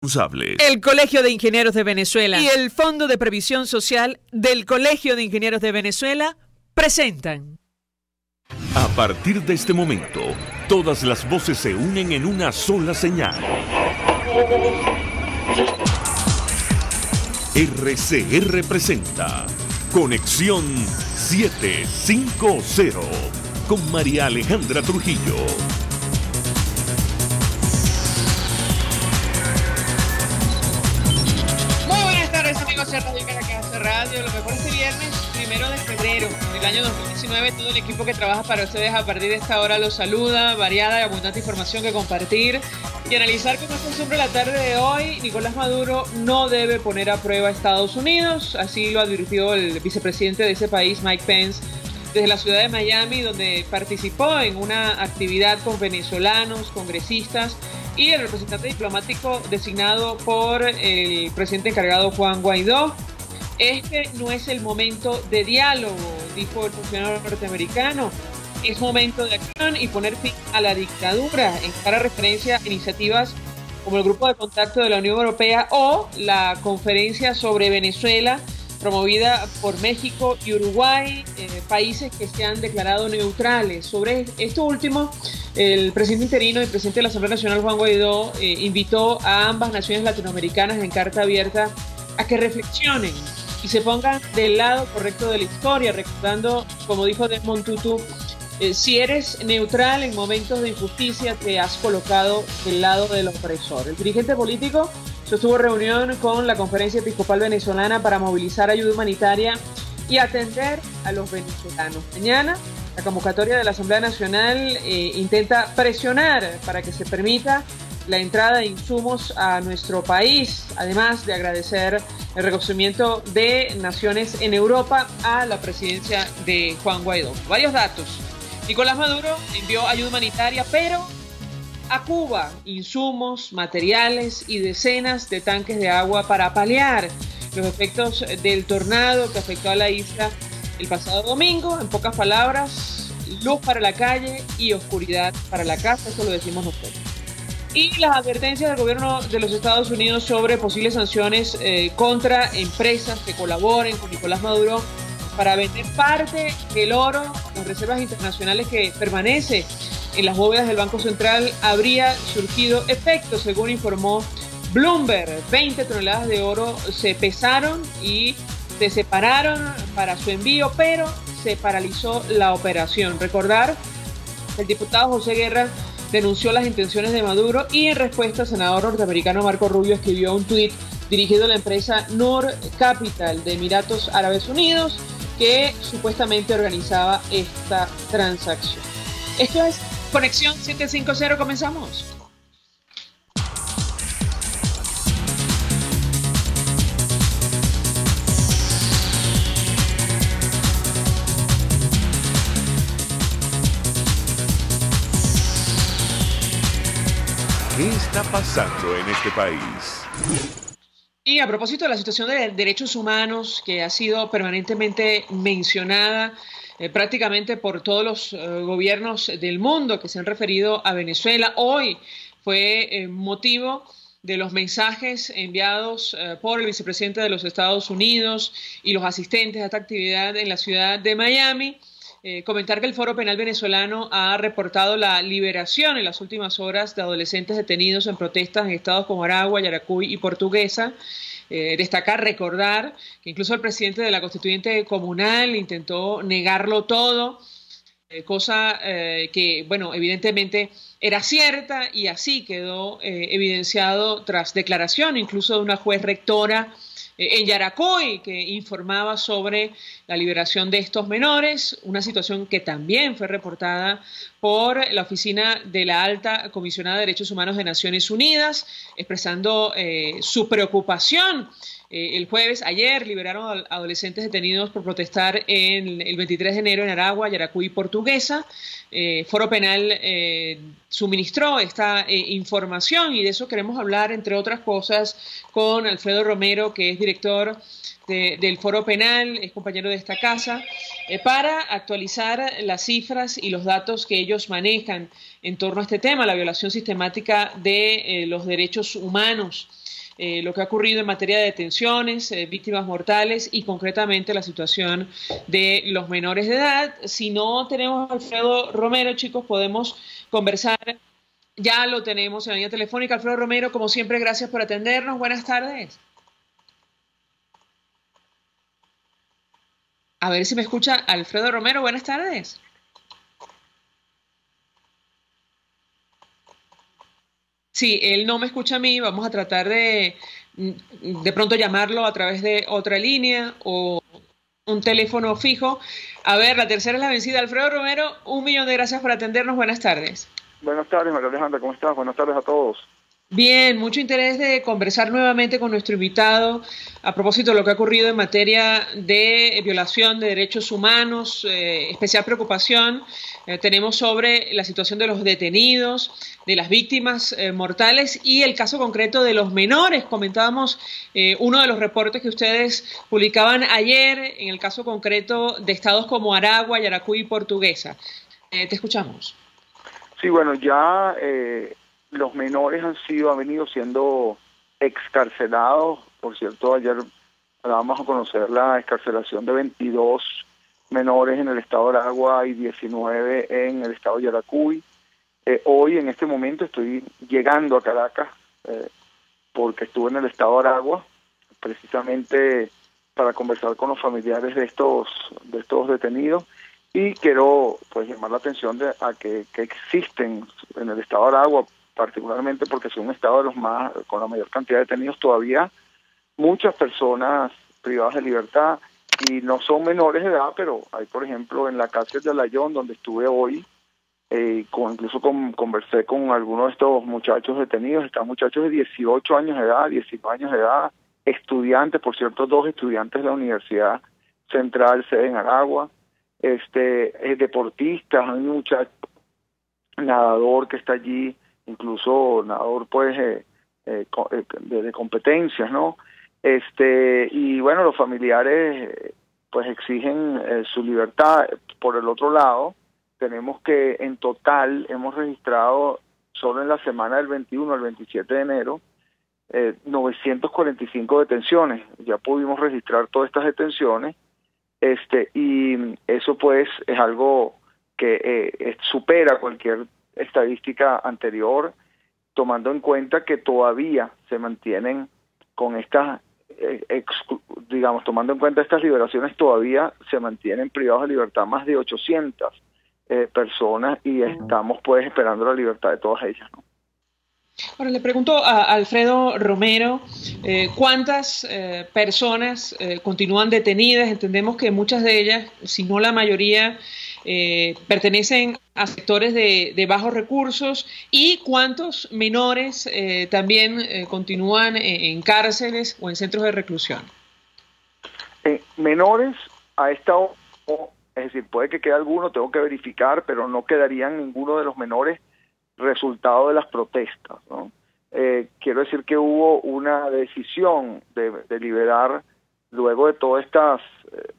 Responsables. El Colegio de Ingenieros de Venezuela y el Fondo de Previsión Social del Colegio de Ingenieros de Venezuela presentan. A partir de este momento, todas las voces se unen en una sola señal. RCR presenta Conexión 750 con María Alejandra Trujillo. Amigos de Radio Caracas Radio, lo mejor este viernes 1 de febrero del año 2019. Todo el equipo que trabaja para ustedes a partir de esta hora los saluda. Variada y abundante información que compartir y analizar. Como es costumbre la tarde de hoy, Nicolás Maduro no debe poner a prueba a Estados Unidos, así lo advirtió el vicepresidente de ese país, Mike Pence, desde la ciudad de Miami, donde participó en una actividad con venezolanos, congresistas y el representante diplomático designado por el presidente encargado Juan Guaidó. Este no es el momento de diálogo, dijo el funcionario norteamericano. Es momento de acción y poner fin a la dictadura, en clara referencia a iniciativas como el Grupo de Contacto de la Unión Europea o la Conferencia sobre Venezuela, promovida por México y Uruguay, países que se han declarado neutrales. Sobre esto último, el presidente interino y presidente de la Asamblea Nacional, Juan Guaidó, invitó a ambas naciones latinoamericanas en carta abierta a que reflexionen y se pongan del lado correcto de la historia, recordando, como dijo Desmond Tutu, si eres neutral en momentos de injusticia, te has colocado del lado del opresor. El dirigente político sostuvo reunión con la Conferencia Episcopal Venezolana para movilizar ayuda humanitaria y atender a los venezolanos. Mañana, la convocatoria de la Asamblea Nacional intenta presionar para que se permita la entrada de insumos a nuestro país, además de agradecer el reconocimiento de naciones en Europa a la presidencia de Juan Guaidó. Varios datos. Nicolás Maduro envió ayuda humanitaria, pero a Cuba, insumos, materiales y decenas de tanques de agua para paliar los efectos del tornado que afectó a la isla el pasado domingo. En pocas palabras, luz para la calle y oscuridad para la casa, eso lo decimos nosotros. Y las advertencias del gobierno de los Estados Unidos sobre posibles sanciones contra empresas que colaboren con Nicolás Maduro para vender parte del oro, las reservas internacionales que permanece en las bóvedas del Banco Central, habría surgido efecto, según informó Bloomberg. 20 toneladas de oro se pesaron y se separaron para su envío, pero se paralizó la operación. Recordar que el diputado José Guerra denunció las intenciones de Maduro y en respuesta el senador norteamericano Marco Rubio escribió un tuit dirigido a la empresa Noor Capital de Emiratos Árabes Unidos, que supuestamente organizaba esta transacción. Esto es Conexión 750, comenzamos. ¿Qué está pasando en este país? Y a propósito de la situación de derechos humanos que ha sido permanentemente mencionada prácticamente por todos los gobiernos del mundo que se han referido a Venezuela, hoy fue motivo de los mensajes enviados por el vicepresidente de los Estados Unidos y los asistentes a esta actividad en la ciudad de Miami. Comentar que el Foro Penal Venezolano ha reportado la liberación en las últimas horas de adolescentes detenidos en protestas en estados como Aragua, Yaracuy y Portuguesa. Destacar, recordar que incluso el presidente de la Constituyente Comunal intentó negarlo todo, cosa que, bueno, evidentemente era cierta y así quedó evidenciado tras declaración incluso de una juez rectora en Yaracuy, que informaba sobre la liberación de estos menores, una situación que también fue reportada por la Oficina de la Alta Comisionada de Derechos Humanos de Naciones Unidas, expresando su preocupación El jueves, ayer, liberaron a adolescentes detenidos por protestar en el 23 de enero en Aragua, Yaracuy y Portuguesa. Foro Penal suministró esta información y de eso queremos hablar, entre otras cosas, con Alfredo Romero, que es director del Foro Penal, es compañero de esta casa, para actualizar las cifras y los datos que ellos manejan en torno a este tema, la violación sistemática de los derechos humanos, lo que ha ocurrido en materia de detenciones, víctimas mortales y concretamente la situación de los menores de edad. Si no tenemos a Alfredo Romero, chicos, podemos conversar. Ya lo tenemos en la línea telefónica. Alfredo Romero, como siempre, gracias por atendernos. Buenas tardes. A ver si me escucha Alfredo Romero. Buenas tardes. Sí, él no me escucha a mí. Vamos a tratar de pronto llamarlo a través de otra línea o un teléfono fijo. A ver, la tercera es la vencida. Alfredo Romero, 1.000.000 de gracias por atendernos. Buenas tardes. Buenas tardes, María Alejandra. ¿Cómo estás? Buenas tardes a todos. Bien, mucho interés de conversar nuevamente con nuestro invitado a propósito de lo que ha ocurrido en materia de violación de derechos humanos. Especial preocupación tenemos sobre la situación de los detenidos, de las víctimas mortales y el caso concreto de los menores. Comentábamos uno de los reportes que ustedes publicaban ayer en el caso concreto de estados como Aragua, Yaracuy y Portuguesa. Te escuchamos. Sí, bueno, ya los menores han venido siendo excarcelados. Por cierto, ayer dábamos a conocer la excarcelación de 22 menores en el estado de Aragua y 19 en el estado de Yaracuy. Hoy, en este momento, estoy llegando a Caracas porque estuve en el estado de Aragua, precisamente para conversar con los familiares de estos detenidos. Y quiero pues llamar la atención a que existen en el estado de Aragua, particularmente porque es un estado de los más con la mayor cantidad de detenidos todavía, muchas personas privadas de libertad y no son menores de edad, pero hay, por ejemplo, en la cárcel de Layón, donde estuve hoy, conversé con algunos de estos muchachos detenidos. Están muchachos de 18 años de edad, 19 años de edad, estudiantes, por cierto, 2 estudiantes de la Universidad Central, sede en Aragua, deportistas, hay un muchacho nadador que está allí, incluso nadador pues de competencias, ¿no? Y bueno, los familiares pues exigen su libertad. Por el otro lado, tenemos que en total hemos registrado solo en la semana del 21 al 27 de enero 945 detenciones. Ya pudimos registrar todas estas detenciones, y eso pues es algo que supera cualquier estadística anterior, tomando en cuenta que todavía se mantienen con estas, tomando en cuenta estas liberaciones, todavía se mantienen privados de libertad más de 800 personas y estamos pues esperando la libertad de todas ellas, ¿no? Ahora le pregunto a Alfredo Romero, ¿cuántas personas continúan detenidas? Entendemos que muchas de ellas, si no la mayoría, pertenecen a sectores de bajos recursos, y cuántos menores también continúan en cárceles o en centros de reclusión. Menores a esta hora, es decir, puede que quede alguno, tengo que verificar, pero no quedarían ninguno de los menores resultado de las protestas, ¿no? Quiero decir que hubo una decisión de liberar, luego de todas estas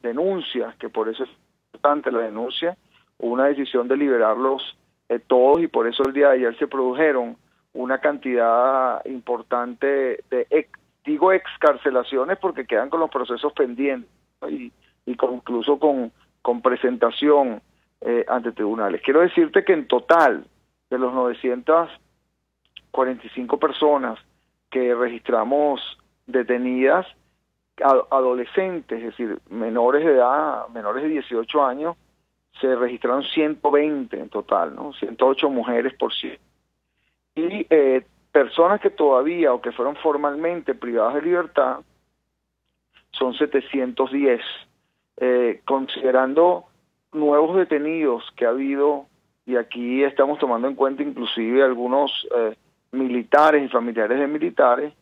denuncias, que por eso es importante la denuncia, hubo una decisión de liberarlos todos, y por eso el día de ayer se produjeron una cantidad importante de, digo excarcelaciones porque quedan con los procesos pendientes, ¿no? y incluso con presentación ante tribunales. Quiero decirte que en total, de los 945 personas que registramos detenidas, adolescentes, es decir, menores de edad, menores de 18 años, se registraron 120 en total, ¿no? 108 mujeres por cierto. Y personas que todavía o que fueron formalmente privadas de libertad son 710. Considerando nuevos detenidos que ha habido, y aquí estamos tomando en cuenta inclusive algunos militares y familiares de militares,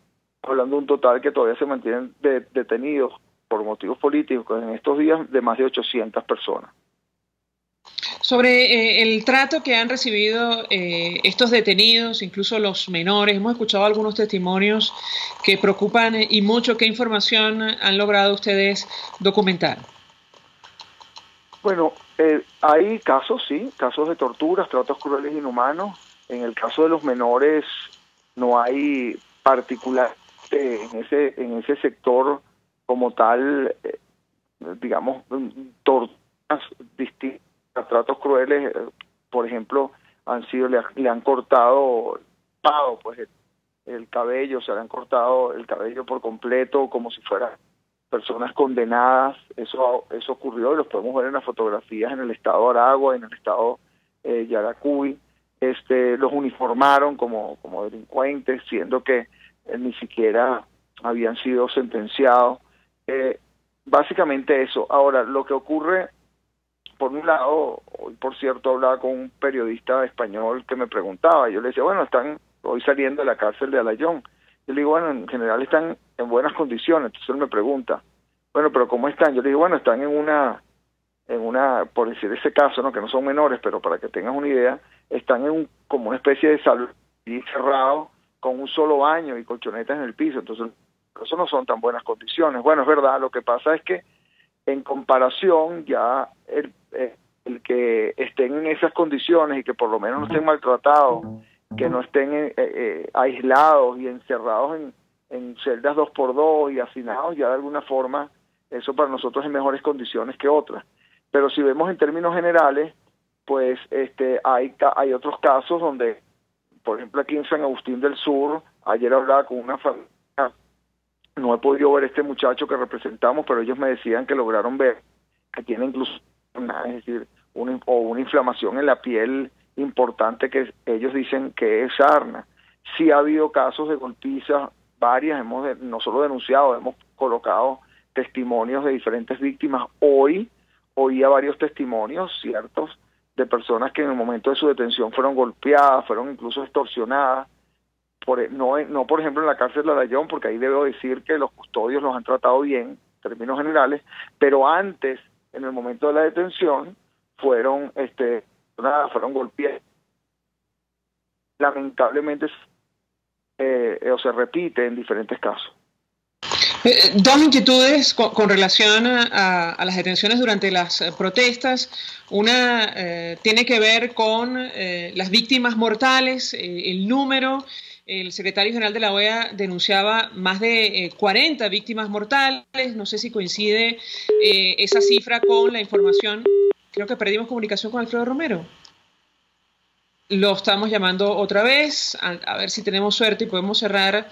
hablando de un total que todavía se mantienen detenidos por motivos políticos en estos días de más de 800 personas. Sobre el trato que han recibido estos detenidos, incluso los menores, hemos escuchado algunos testimonios que preocupan y mucho. ¿Qué información han logrado ustedes documentar? Bueno, hay casos, sí, casos de torturas, tratos crueles e inhumanos. En el caso de los menores no hay particular en ese sector como tal, digamos, torturas distintas, tratos crueles. Por ejemplo, le han cortado pues el cabello, se le han cortado el cabello por completo como si fueran personas condenadas. Eso ocurrió y los podemos ver en las fotografías en el estado de Aragua, en el estado Yaracuy. Los uniformaron como delincuentes, siendo que ni siquiera habían sido sentenciados. Básicamente eso. Ahora, lo que ocurre, por un lado, hoy por cierto hablaba con un periodista español que me preguntaba, yo le decía, bueno, están hoy saliendo de la cárcel de Alayón. Yo le digo, bueno, en general están en buenas condiciones. Entonces él me pregunta, bueno, pero ¿cómo están? Yo le digo, bueno, están en una, por decir ese caso, ¿no? Que no son menores, pero para que tengas una idea, están como una especie de salón cerrado con un solo baño y colchonetas en el piso. Entonces, eso no son tan buenas condiciones. Bueno, es verdad, lo que pasa es que en comparación ya el que estén en esas condiciones y que por lo menos no estén maltratados, que no estén aislados y encerrados en celdas 2x2 y hacinados, ya de alguna forma eso para nosotros en mejores condiciones que otras. Pero si vemos en términos generales, pues hay otros casos donde, por ejemplo, aquí en San Agustín del Sur, ayer hablaba con una familia, no he podido ver este muchacho que representamos, pero ellos me decían que lograron ver que tiene incluso es decir, una inflamación en la piel importante que ellos dicen que es sarna. Sí ha habido casos de golpizas, varias, hemos no solo denunciado, hemos colocado testimonios de diferentes víctimas. Hoy oía varios testimonios ciertos de personas que en el momento de su detención fueron golpeadas, fueron incluso extorsionadas, no por ejemplo en la cárcel de Alayón, porque ahí debo decir que los custodios los han tratado bien, en términos generales, pero antes, en el momento de la detención, fueron golpeadas. Lamentablemente se repite en diferentes casos. Dos inquietudes con relación a las detenciones durante las protestas. Una tiene que ver con las víctimas mortales, el número. El secretario general de la OEA denunciaba más de 40 víctimas mortales. No sé si coincide esa cifra con la información. Creo que perdimos comunicación con Alfredo Romero. Lo estamos llamando otra vez, a ver si tenemos suerte y podemos cerrar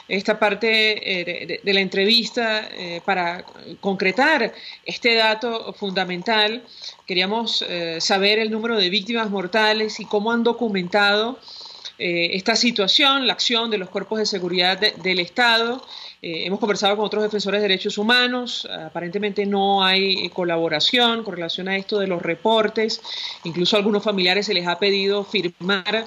esta parte de la entrevista para concretar este dato fundamental. Queríamos saber el número de víctimas mortales y cómo han documentado esta situación, la acción de los cuerpos de seguridad del Estado. Hemos conversado con otros defensores de derechos humanos, aparentemente no hay colaboración con relación a esto de los reportes, incluso a algunos familiares se les ha pedido firmar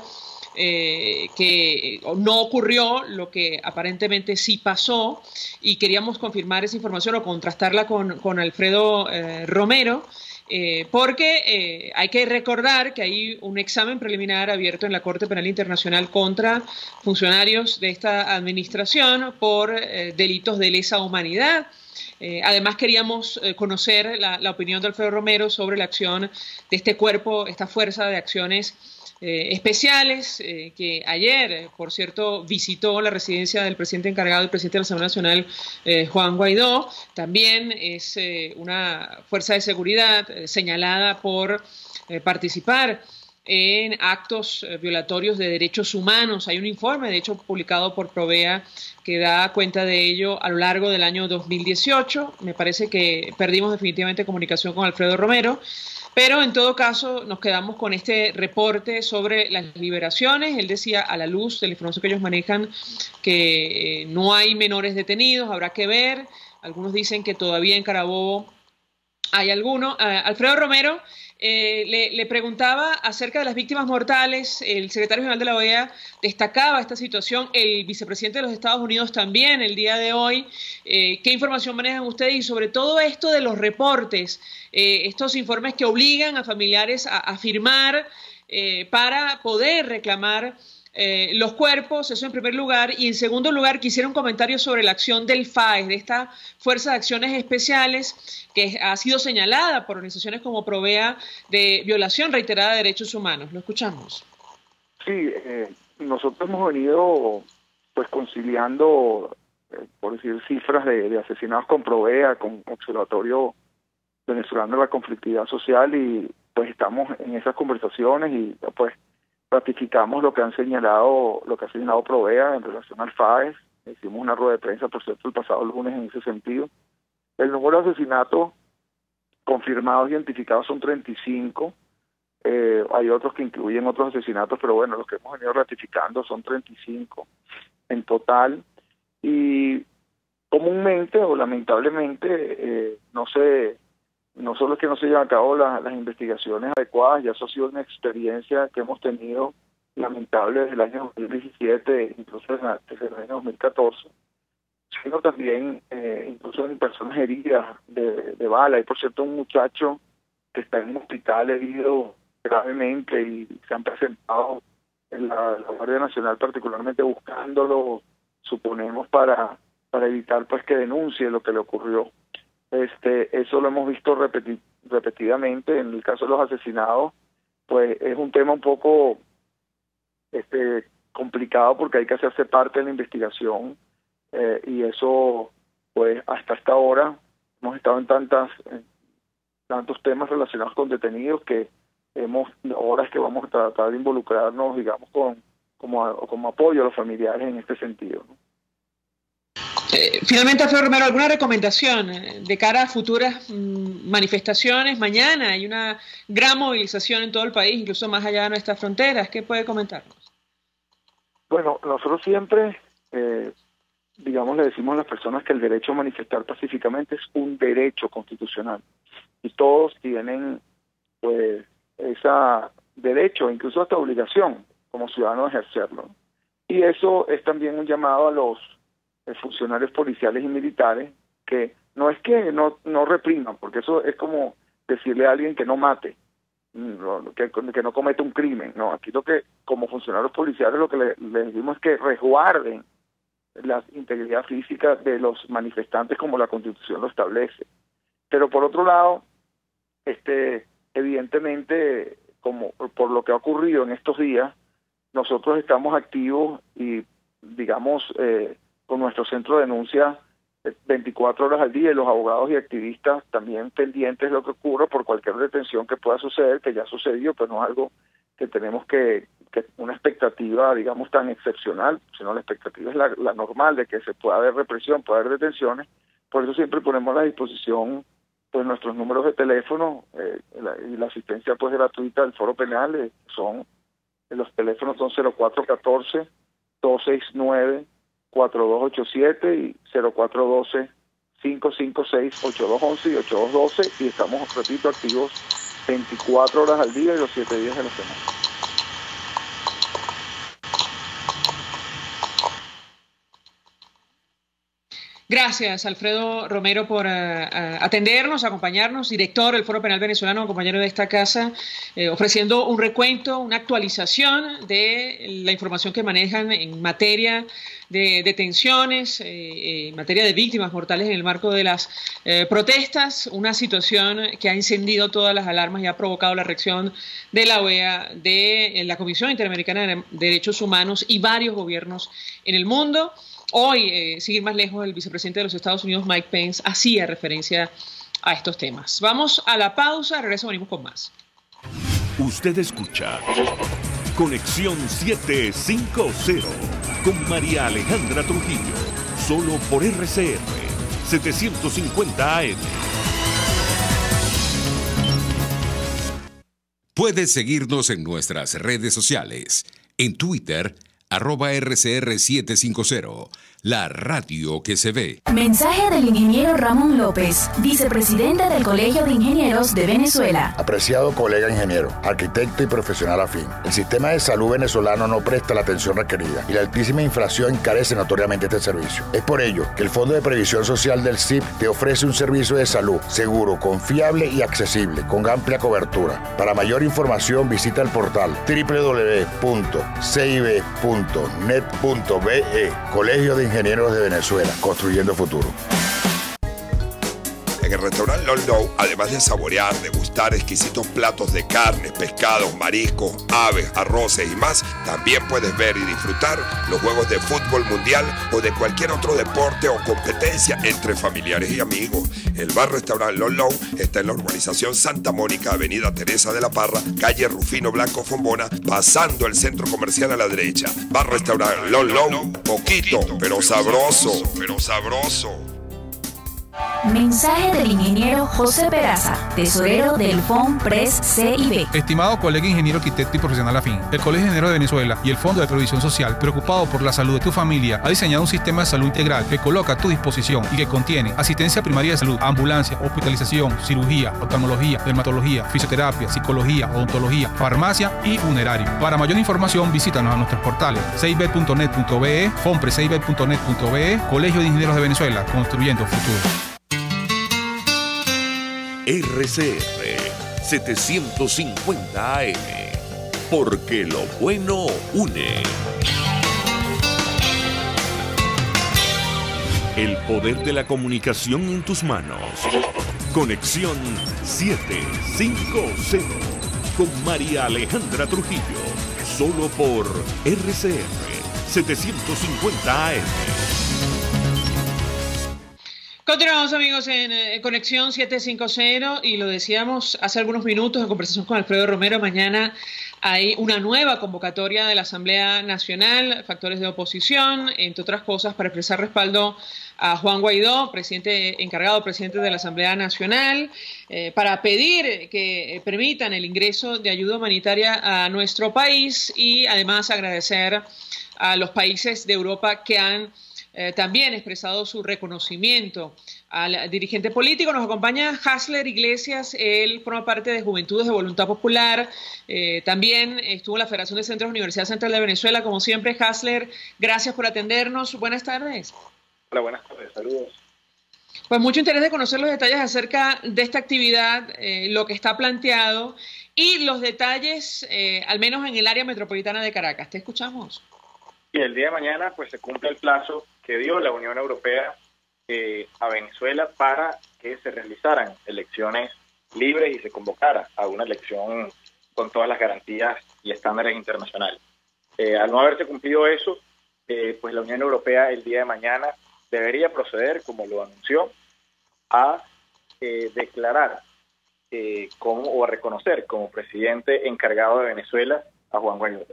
que no ocurrió lo que aparentemente sí pasó, y queríamos confirmar esa información o contrastarla con Alfredo Romero, porque hay que recordar que hay un examen preliminar abierto en la Corte Penal Internacional contra funcionarios de esta administración por delitos de lesa humanidad. Además queríamos conocer la opinión de Alfredo Romero sobre la acción de este cuerpo, esta fuerza de acciones especiales, que ayer, por cierto, visitó la residencia del presidente encargado, el presidente de la Asamblea Nacional, Juan Guaidó. También es una fuerza de seguridad señalada por participar en actos violatorios de derechos humanos. Hay un informe, de hecho, publicado por Provea que da cuenta de ello a lo largo del año 2018. Me parece que perdimos definitivamente comunicación con Alfredo Romero. Pero en todo caso nos quedamos con este reporte sobre las liberaciones. Él decía, a la luz de la información que ellos manejan, que no hay menores detenidos, habrá que ver. Algunos dicen que todavía en Carabobo hay alguno. Alfredo Romero, Le preguntaba acerca de las víctimas mortales. El secretario general de la OEA destacaba esta situación, el vicepresidente de los Estados Unidos también el día de hoy. ¿Qué información manejan ustedes? Y sobre todo esto de los reportes, estos informes que obligan a familiares a firmar para poder reclamar los cuerpos, eso en primer lugar, y en segundo lugar quisiera un comentario sobre la acción del FAES, de esta Fuerza de Acciones Especiales que ha sido señalada por organizaciones como Provea de violación reiterada de derechos humanos. Lo escuchamos. Sí, nosotros hemos venido pues conciliando, por decir, cifras de asesinados con Provea, con Observatorio Venezolano de la Conflictividad Social, y pues estamos en esas conversaciones y pues ratificamos lo que ha señalado Provea en relación al FAES. Hicimos una rueda de prensa, por cierto, el pasado lunes en ese sentido. El número de asesinatos confirmados, identificados, son 35. Hay otros que incluyen otros asesinatos, pero bueno, los que hemos venido ratificando son 35 en total. Y comúnmente o lamentablemente no solo es que no se llevan a cabo las investigaciones adecuadas, ya eso ha sido una experiencia que hemos tenido lamentable desde el año 2017, incluso desde el año 2014, sino también incluso en personas heridas de bala. Hay, por cierto, un muchacho que está en un hospital herido gravemente y se han presentado en la Guardia Nacional particularmente buscándolo, suponemos, para evitar pues que denuncie lo que le ocurrió. Eso lo hemos visto repetidamente. En el caso de los asesinados, pues es un tema un poco complicado porque hay que hacerse parte de la investigación, y eso, pues hasta esta hora hemos estado en tantos temas relacionados con detenidos que ahora es que vamos a tratar de involucrarnos, digamos, como apoyo a los familiares en este sentido, ¿no? Finalmente, Alfredo Romero, ¿alguna recomendación de cara a futuras manifestaciones? Mañana hay una gran movilización en todo el país, incluso más allá de nuestras fronteras. ¿Qué puede comentarnos? Bueno, nosotros siempre, le decimos a las personas que el derecho a manifestar pacíficamente es un derecho constitucional. Y todos tienen, pues, ese derecho, incluso hasta obligación, como ciudadanos, de ejercerlo. Y eso es también un llamado a los funcionarios policiales y militares, que no es que no repriman, porque eso es como decirle a alguien que no mate, que no cometa un crimen. No, aquí lo que, como funcionarios policiales, lo que les decimos es que resguarden la integridad física de los manifestantes como la Constitución lo establece. Pero por otro lado, evidentemente, como por lo que ha ocurrido en estos días, nosotros estamos activos y, digamos, con nuestro centro de denuncia 24 horas al día, y los abogados y activistas también pendientes de lo que ocurra por cualquier detención que pueda suceder, que ya sucedió, pero no es algo que tenemos que una expectativa, digamos, tan excepcional, sino la expectativa es la normal de que se pueda haber represión, pueda haber detenciones. Por eso siempre ponemos a la disposición pues nuestros números de teléfono, y la asistencia pues gratuita del Foro Penal. Los teléfonos son 0414 269 4287 y 0412-556-8211 y 8212, y estamos, repito, activos 24 horas al día y los 7 días de la semana. Gracias, Alfredo Romero, por atendernos, acompañarnos, director del Foro Penal Venezolano, compañero de esta casa, ofreciendo un recuento, una actualización de la información que manejan en materia de detenciones, en materia de víctimas mortales en el marco de las protestas, una situación que ha encendido todas las alarmas y ha provocado la reacción de la OEA, de la Comisión Interamericana de Derechos Humanos y varios gobiernos en el mundo. Hoy, sin ir más lejos, el vicepresidente de los Estados Unidos, Mike Pence, hacía referencia a estos temas. Vamos a la pausa, regreso, venimos con más. Usted escucha Conexión 750 con María Alejandra Trujillo, solo por RCR 750 AM. Puedes seguirnos en nuestras redes sociales. En Twitter, @RCR750, la radio que se ve. Mensaje del ingeniero Ramón López, vicepresidente del Colegio de Ingenieros de Venezuela. Apreciado colega ingeniero, arquitecto y profesional afín, el sistema de salud venezolano no presta la atención requerida y la altísima inflación encarece notoriamente este servicio. Es por ello que el Fondo de Previsión Social del CIP te ofrece un servicio de salud seguro, confiable y accesible, con amplia cobertura. Para mayor información visita el portal www.cib.net.be. Colegio de Ingenieros de Venezuela, construyendo futuro. En el restaurante Lolo, además de saborear, degustar exquisitos platos de carne, pescados, mariscos, aves, arroces y más, también puedes ver y disfrutar los juegos de fútbol mundial o de cualquier otro deporte o competencia entre familiares y amigos. El bar-restaurante Lolo está en la urbanización Santa Mónica, avenida Teresa de la Parra, calle Rufino Blanco Fombona, pasando el centro comercial a la derecha. Bar-restaurante Lolo, poquito, pero sabroso, Mensaje del ingeniero José Peraza, tesorero del FONPRES CIB. Estimado colega ingeniero, arquitecto y profesional afín, el Colegio de Ingenieros de Venezuela y el Fondo de Previsión Social, preocupado por la salud de tu familia, ha diseñado un sistema de salud integral que coloca a tu disposición y que contiene asistencia primaria de salud, ambulancia, hospitalización, cirugía, oftalmología, dermatología, fisioterapia, psicología, odontología, farmacia y funerario. Para mayor información, visítanos a nuestros portales cib.net.be, fonprescib.net.be, Colegio de Ingenieros de Venezuela, construyendo futuro. RCR 750 AM, porque lo bueno une. El poder de la comunicación en tus manos. Conexión 750 con María Alejandra Trujillo, solo por RCR 750 AM. Continuamos, amigos, en Conexión 750 y lo decíamos hace algunos minutos en conversación con Alfredo Romero. Mañana hay una nueva convocatoria de la Asamblea Nacional, factores de oposición, entre otras cosas, para expresar respaldo a Juan Guaidó, presidente de la Asamblea Nacional, para pedir que permitan el ingreso de ayuda humanitaria a nuestro país y además agradecer a los países de Europa que han también expresado su reconocimiento al dirigente político. Nos acompaña Hasler Iglesias, él forma parte de Juventudes de Voluntad Popular, también estuvo en la Federación de Centros Universidad Central de Venezuela. Como siempre, Hasler, gracias por atendernos. Buenas tardes. Hola, buenas tardes, saludos. Pues mucho interés de conocer los detalles acerca de esta actividad, lo que está planteado y los detalles, al menos en el área metropolitana de Caracas. Te escuchamos. Y el día de mañana pues se cumple el plazo que dio la Unión Europea a Venezuela para que se realizaran elecciones libres y se convocara a una elección con todas las garantías y estándares internacionales. Al no haberse cumplido eso, pues la Unión Europea el día de mañana debería proceder, como lo anunció, a declarar o a reconocer como presidente encargado de Venezuela a Juan Guaidó.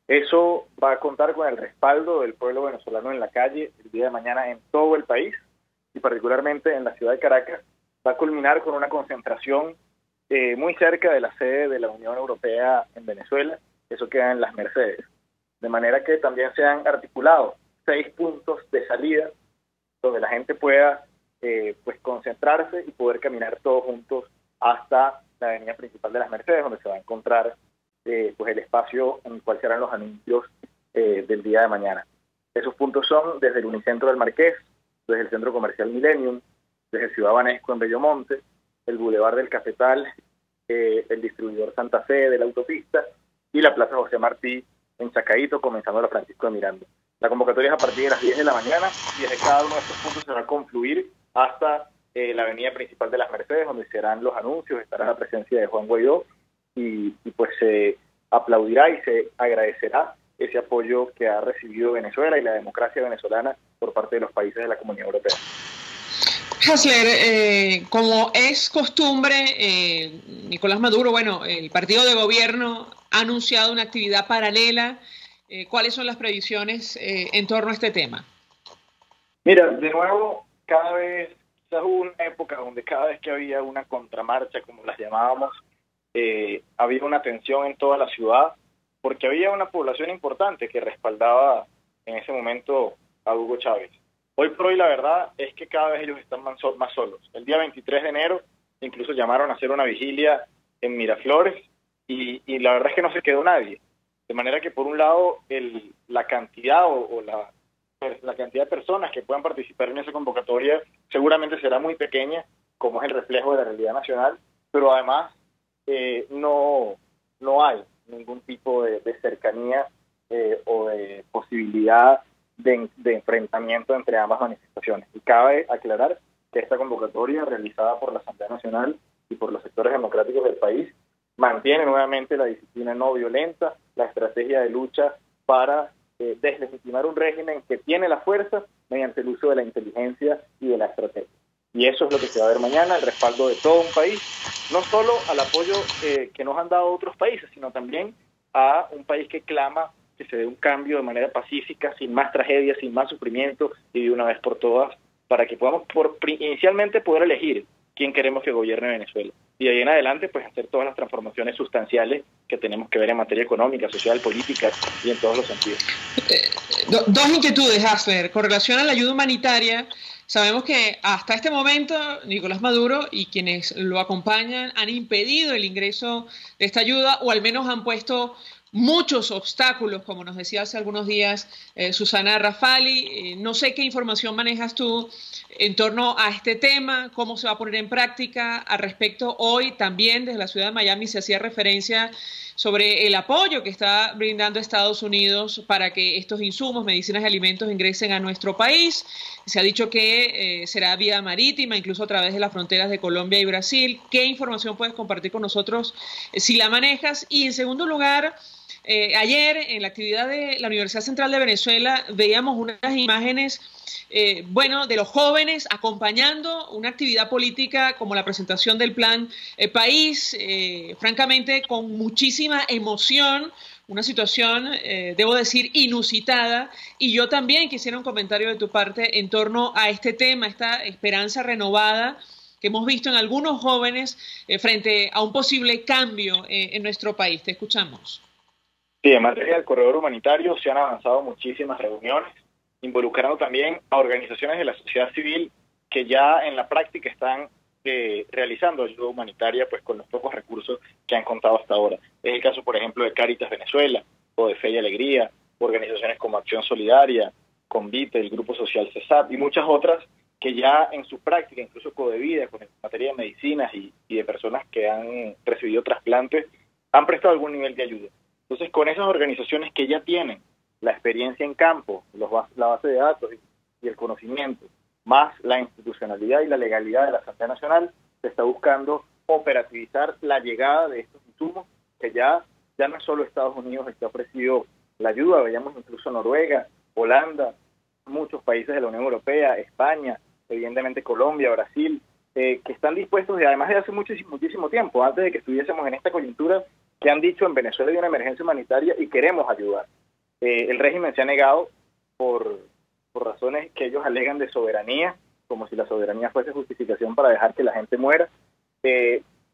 Eso va a contar con el respaldo del pueblo venezolano en la calle el día de mañana en todo el país y particularmente en la ciudad de Caracas. Va a culminar con una concentración muy cerca de la sede de la Unión Europea en Venezuela. Eso queda en Las Mercedes. De manera que también se han articulado 6 puntos de salida donde la gente pueda pues concentrarse y poder caminar todos juntos hasta la avenida principal de Las Mercedes, donde se va a encontrar pues el espacio en el cual serán los anuncios del día de mañana. Esos puntos son desde el Unicentro del Marqués, desde el Centro Comercial Millennium, desde Ciudad Banesco en Bellomonte, el Boulevard del Cafetal, el distribuidor Santa Fe de la autopista y la Plaza José Martí en Chacaíto, comenzando la Francisco de Miranda. La convocatoria es a partir de las 10 de la mañana y desde cada uno de estos puntos se va a confluir hasta la avenida principal de Las Mercedes, donde serán los anuncios, estará la presencia de Juan Guaidó y pues se aplaudirá y se agradecerá ese apoyo que ha recibido Venezuela y la democracia venezolana por parte de los países de la Comunidad Europea. Hasler, como es costumbre, Nicolás Maduro, el partido de gobierno ha anunciado una actividad paralela. ¿Cuáles son las previsiones en torno a este tema? Mira, de nuevo, cada vez, quizás hubo una época donde cada vez que había una contramarcha, como las llamábamos, había una tensión en toda la ciudad, porque había una población importante que respaldaba en ese momento a Hugo Chávez. Hoy por hoy la verdad es que cada vez ellos están más solos. El día 23 de enero incluso llamaron a hacer una vigilia en Miraflores y la verdad es que no se quedó nadie. De manera que por un lado la cantidad la cantidad de personas que puedan participar en esa convocatoria seguramente será muy pequeña, como es el reflejo de la realidad nacional, pero además no hay ningún tipo de cercanía o de posibilidad de enfrentamiento entre ambas manifestaciones. Y cabe aclarar que esta convocatoria realizada por la Asamblea Nacional y por los sectores democráticos del país mantiene nuevamente la disciplina no violenta, la estrategia de lucha para deslegitimar un régimen que tiene la fuerza mediante el uso de la inteligencia y de la estrategia. Y eso es lo que se va a ver mañana, el respaldo de todo un país, no solo al apoyo que nos han dado otros países, sino también a un país que clama que se dé un cambio de manera pacífica, sin más tragedias, sin más sufrimiento y de una vez por todas, para que podamos inicialmente poder elegir quién queremos que gobierne Venezuela. Y de ahí en adelante, pues hacer todas las transformaciones sustanciales que tenemos que ver en materia económica, social, política y en todos los sentidos. Dos inquietudes, Hasler. Con relación a la ayuda humanitaria, sabemos que hasta este momento Nicolás Maduro y quienes lo acompañan han impedido el ingreso de esta ayuda, o al menos han puesto muchos obstáculos, como nos decía hace algunos días Susana Rafali. No sé qué información manejas tú en torno a este tema, cómo se va a poner en práctica. Al respecto, hoy también desde la ciudad de Miami se hacía referencia sobre el apoyo que está brindando Estados Unidos para que estos insumos, medicinas y alimentos ingresen a nuestro país. Se ha dicho que será vía marítima, incluso a través de las fronteras de Colombia y Brasil. ¿Qué información puedes compartir con nosotros si la manejas? Y en segundo lugar, ayer en la actividad de la Universidad Central de Venezuela veíamos unas imágenes de los jóvenes acompañando una actividad política como la presentación del Plan País, francamente con muchísima emoción, una situación, debo decir, inusitada. Y yo también quisiera un comentario de tu parte en torno a este tema, esta esperanza renovada que hemos visto en algunos jóvenes frente a un posible cambio en nuestro país. Te escuchamos. Sí, en materia del corredor humanitario se han avanzado muchísimas reuniones, involucrando también a organizaciones de la sociedad civil que ya en la práctica están realizando ayuda humanitaria pues con los pocos recursos que han contado hasta ahora. Es el caso, por ejemplo, de Cáritas Venezuela o de Fe y Alegría, organizaciones como Acción Solidaria, Convite, el Grupo Social CESAP y muchas otras que ya en su práctica, incluso Codevida, con materia de medicinas y de personas que han recibido trasplantes, han prestado algún nivel de ayuda. Entonces, con esas organizaciones que ya tienen la experiencia en campo, la base de datos y el conocimiento, más la institucionalidad y la legalidad de la Asamblea Nacional, se está buscando operativizar la llegada de estos insumos, que ya no es solo Estados Unidos el que ha ofrecido la ayuda, veíamos incluso Noruega, Holanda, muchos países de la Unión Europea, España, evidentemente Colombia, Brasil, que están dispuestos, y además de hace muchísimo tiempo, antes de que estuviésemos en esta coyuntura, que han dicho en Venezuela hay una emergencia humanitaria y queremos ayudar. El régimen se ha negado por razones que ellos alegan de soberanía, como si la soberanía fuese justificación para dejar que la gente muera,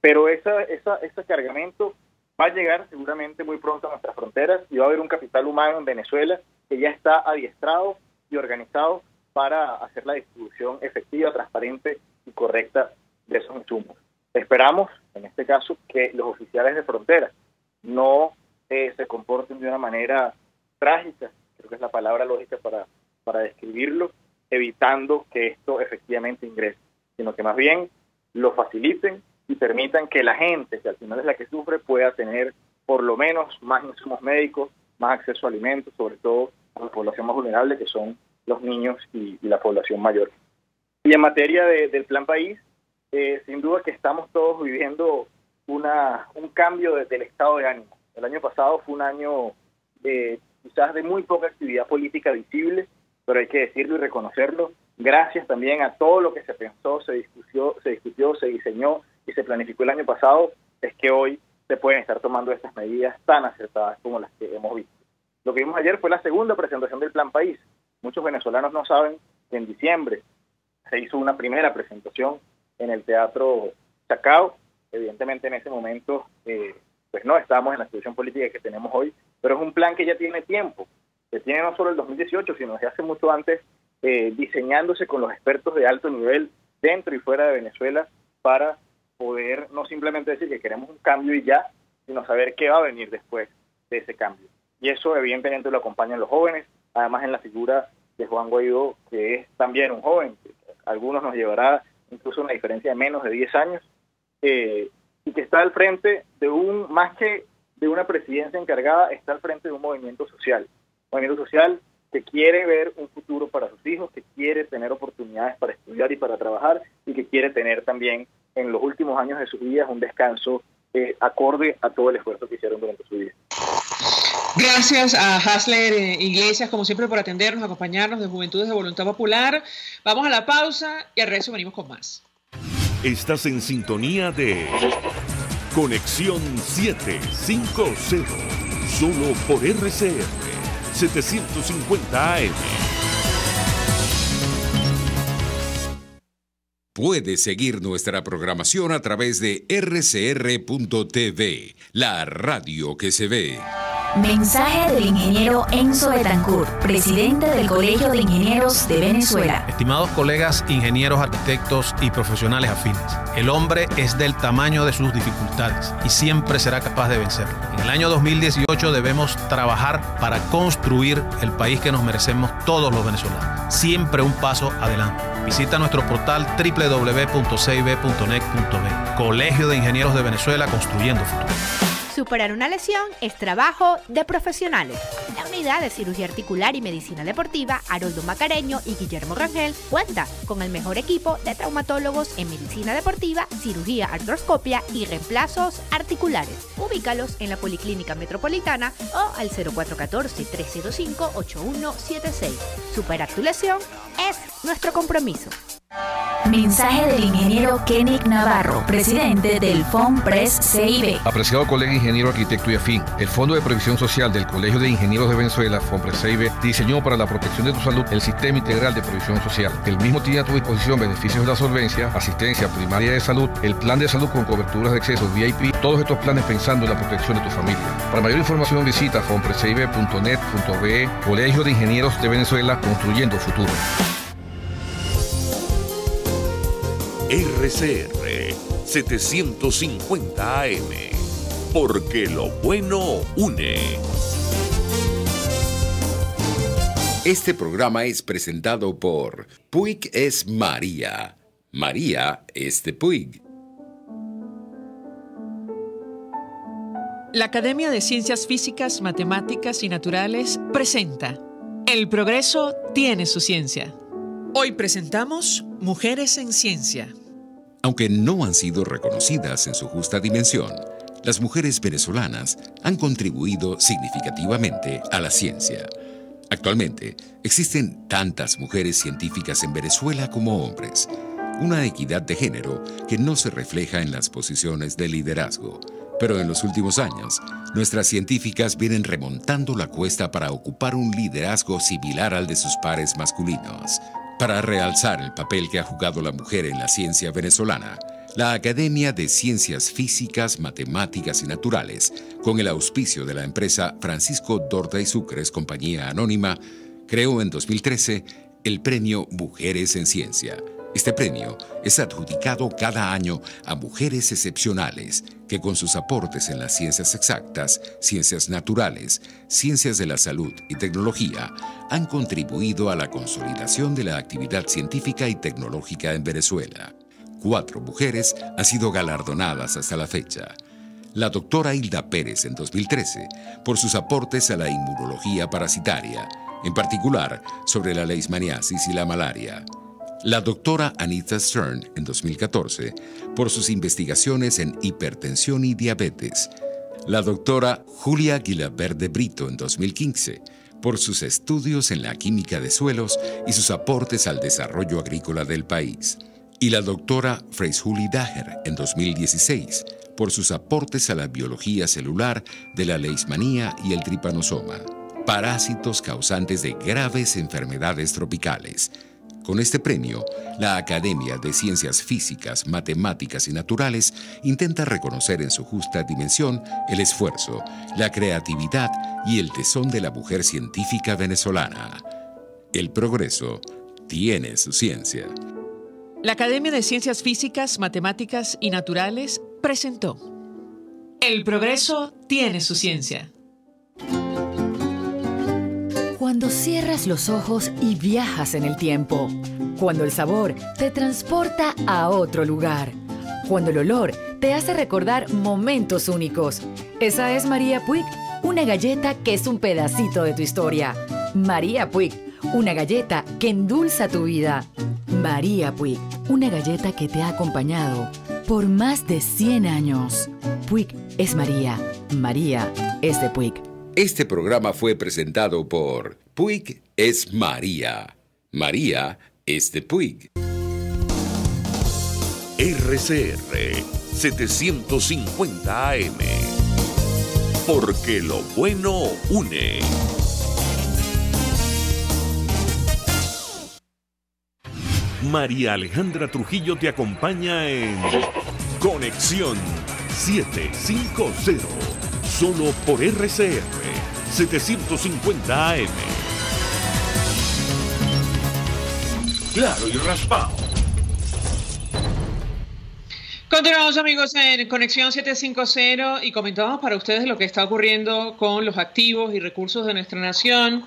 pero ese cargamento va a llegar seguramente muy pronto a nuestras fronteras y va a haber un capital humano en Venezuela que ya está adiestrado y organizado para hacer la distribución efectiva, transparente y correcta de esos insumos. Esperamos, en este caso, que los oficiales de frontera no se comporten de una manera trágica, creo que es la palabra lógica para describirlo, evitando que esto efectivamente ingrese, sino que más bien lo faciliten y permitan que la gente, que al final es la que sufre, pueda tener por lo menos más insumos médicos, más acceso a alimentos, sobre todo a la población más vulnerable, que son los niños y la población mayor. Y en materia del Plan País, sin duda que estamos todos viviendo un cambio del estado de ánimo. El año pasado fue un año quizás de muy poca actividad política visible, pero hay que decirlo y reconocerlo, gracias también a todo lo que se pensó, se discutió, se diseñó y se planificó el año pasado, es que hoy se pueden estar tomando estas medidas tan acertadas como las que hemos visto. Lo que vimos ayer fue la segunda presentación del Plan País. Muchos venezolanos no saben que en diciembre se hizo una primera presentación en el Teatro Chacao. Evidentemente en ese momento pues no estábamos en la situación política que tenemos hoy, pero es un plan que ya tiene tiempo que tiene no solo el 2018, sino desde hace mucho antes, diseñándose con los expertos de alto nivel dentro y fuera de Venezuela para poder no simplemente decir que queremos un cambio y ya, sino saber qué va a venir después de ese cambio. Y eso evidentemente lo acompañan los jóvenes, además en la figura de Juan Guaidó, que es también un joven, que a algunos nos llevará incluso una diferencia de menos de 10 años, y que está al frente de más que de una presidencia encargada, está al frente de un movimiento social que quiere ver un futuro para sus hijos, que quiere tener oportunidades para estudiar y para trabajar, y que quiere tener también en los últimos años de sus vidas un descanso acorde a todo el esfuerzo que hicieron durante su vida. Gracias a Hasler Iglesias, como siempre, por atendernos, acompañarnos de Juventudes de Voluntad Popular. Vamos a la pausa y al regreso venimos con más. Estás en sintonía de Conexión 750, solo por RCR 750 AM. Puedes seguir nuestra programación a través de rcr.tv, la radio que se ve. Mensaje del ingeniero Enzo Betancourt, presidente del Colegio de Ingenieros de Venezuela. Estimados colegas, ingenieros, arquitectos y profesionales afines, el hombre es del tamaño de sus dificultades y siempre será capaz de vencerlo. En el año 2018 debemos trabajar para construir el país que nos merecemos todos los venezolanos. Siempre un paso adelante. Visita nuestro portal www.cib.net.be. Colegio de Ingenieros de Venezuela, construyendo futuro. Superar una lesión es trabajo de profesionales. La Unidad de Cirugía Articular y Medicina Deportiva Haroldo Macareño y Guillermo Rangel cuenta con el mejor equipo de traumatólogos en medicina deportiva, cirugía artroscopia y reemplazos articulares. Ubícalos en la Policlínica Metropolitana o al 0414-305-8176. Superar tu lesión es nuestro compromiso. Mensaje del ingeniero Kenick Navarro, presidente del FOMPRES CIB. Apreciado colega ingeniero, arquitecto y afín, el Fondo de Previsión Social del Colegio de Ingenieros de Venezuela, FOMPRES CIB, diseñó para la protección de tu salud el Sistema Integral de Previsión Social. El mismo tiene a tu disposición beneficios de la solvencia, asistencia primaria de salud, el plan de salud con coberturas de acceso VIP, todos estos planes pensando en la protección de tu familia. Para mayor información visita fomprescib.net.be, Colegio de Ingenieros de Venezuela, construyendo futuro. RCR 750 AM, porque lo bueno une. Este programa es presentado por Puig es María. María es de Puig. La Academia de Ciencias Físicas, Matemáticas y Naturales presenta El progreso tiene su ciencia. Hoy presentamos Mujeres en Ciencia. Aunque no han sido reconocidas en su justa dimensión, las mujeres venezolanas han contribuido significativamente a la ciencia. Actualmente, existen tantas mujeres científicas en Venezuela como hombres, una equidad de género que no se refleja en las posiciones de liderazgo. Pero en los últimos años, nuestras científicas vienen remontando la cuesta para ocupar un liderazgo similar al de sus pares masculinos. Para realzar el papel que ha jugado la mujer en la ciencia venezolana, la Academia de Ciencias Físicas, Matemáticas y Naturales, con el auspicio de la empresa Francisco Dorta y Sucres, compañía anónima, creó en 2013 el premio Mujeres en Ciencia. Este premio es adjudicado cada año a mujeres excepcionales que con sus aportes en las ciencias exactas, ciencias naturales, ciencias de la salud y tecnología han contribuido a la consolidación de la actividad científica y tecnológica en Venezuela. 4 mujeres han sido galardonadas hasta la fecha. La doctora Hilda Pérez en 2013 por sus aportes a la inmunología parasitaria, en particular sobre la leishmaniasis y la malaria. La doctora Anita Stern en 2014 por sus investigaciones en hipertensión y diabetes. La doctora Julia Guilabert de Brito en 2015 por sus estudios en la química de suelos y sus aportes al desarrollo agrícola del país. Y la doctora Freis-Julie Daher en 2016 por sus aportes a la biología celular de la leishmanía y el tripanosoma, parásitos causantes de graves enfermedades tropicales, Con este premio, la Academia de Ciencias Físicas, Matemáticas y Naturales intenta reconocer en su justa dimensión el esfuerzo, la creatividad y el tesón de la mujer científica venezolana. El progreso tiene su ciencia. La Academia de Ciencias Físicas, Matemáticas y Naturales presentó El progreso tiene su ciencia. Cuando cierras los ojos y viajas en el tiempo. Cuando el sabor te transporta a otro lugar. Cuando el olor te hace recordar momentos únicos. Esa es María Puig, una galleta que es un pedacito de tu historia. María Puig, una galleta que endulza tu vida. María Puig, una galleta que te ha acompañado por más de 100 años. Puig es María. María es de Puig. Este programa fue presentado por Puig es María. María es de Puig. RCR 750 AM. Porque lo bueno une. María Alejandra Trujillo te acompaña en Conexión 750. Solo por RCR 750 AM. Claro y raspado. Continuamos, amigos, en Conexión 750 y comentamos para ustedes lo que está ocurriendo con los activos y recursos de nuestra nación.